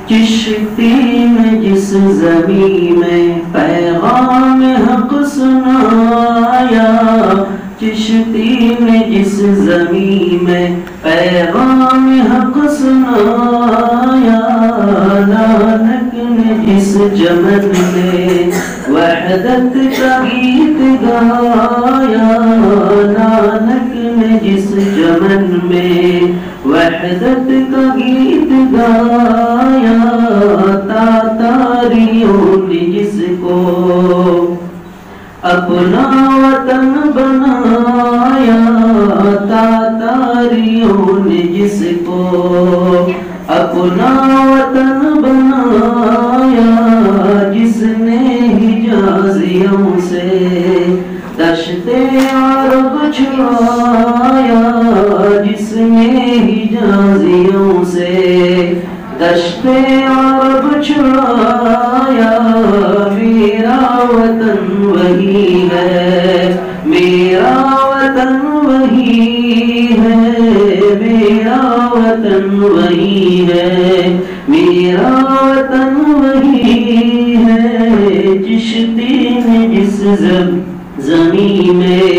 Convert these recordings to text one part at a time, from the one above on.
چشتی میں جس زمین میں پیغام حق سنایا، چشتی نے جس زمین میں پیغام حق سنایا، نانک نے جس چمن میں وحدت کا گیت گایا، نانک نے جس چمن میں وحدت کا گیت گایا، تاتاریوں نے جس کو اپنا وطن بنایا، تاتاریوں نے جس کو اپنا وطن بنایا، جس نے حجازیوں سے دشت عرب چھڑایا، جس نے حجازیوں سے دشت عرب چھڑایا، میرا وطن وہی ہے، میرا وطن وہی ہے، میرا وطن وہی ہے، میرا وطن وہی ہے، چشتی نے جس زمین میں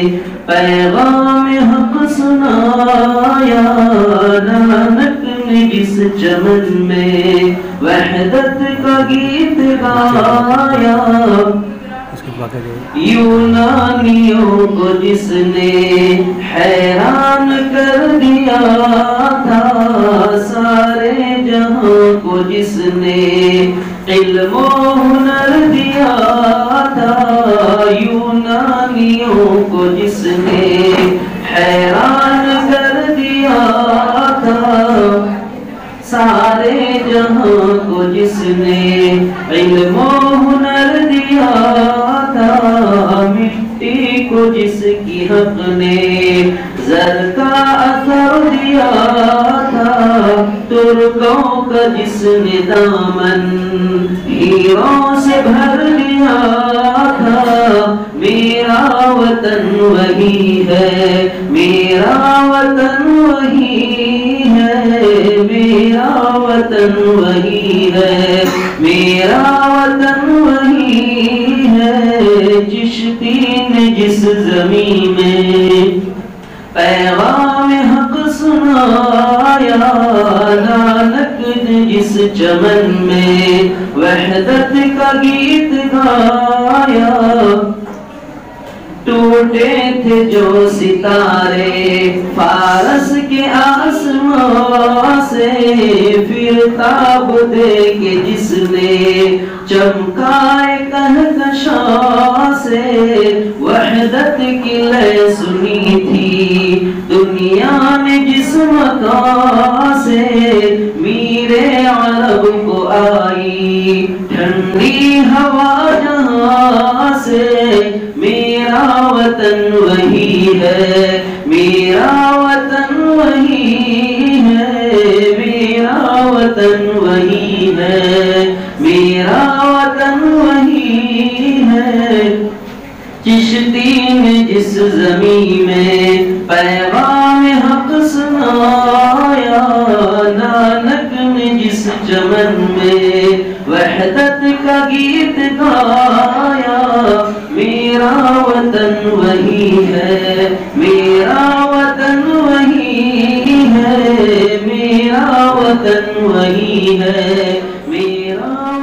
پیغام حق سنایا، نانک نے جس چمن میں وحدت کا گیت گایا، یونانیوں کو جس نے حیران کر دیا تھا، سارے جہاں کو جس نے علم و ہنر دیا تھا، یونانیوں کو جس نے حیران کر دیا تھا، سارے جہاں کو جس نے علم و ہنر دیا تھا، مٹی کو جس کی حق نے زر کا اثر دیا تھا، ترکوں کا جس نے دامن ہیروں سے بھر لیا تھا، میرا وطن وہی ہے، میرا وطن وہی ہے، میرا وطن وہی ہے، میرا وطن وہی ہے، چشتی نے جس زمین میں پیغام حق سنایا، نانک نے جس چمن میں وحدت کا گیت گایا، ٹوٹے تھے جو ستارے فارس کے آسمان سے، پھر تاب دے کے جس نے چمکائے کہکشاں سے، وحدت کی لے سنی تھی دنیا نے جس مکان سے، میرے عرب کو آئی ٹھنڈی ہوا جہاں سے، میرا وطن وہی ہے، میرا وطن وہی ہے، میرا وطن وہی ہے، میرا وطن وہی ہے، چشتی نے جس زمین میں پیغام حق سنایا، نانک نے جس چمن میں وحدت کا گیت گایا، میرا وطن وہی ہے، میرا وطن وہی ہے، میرا وطن وہی ہے، میرا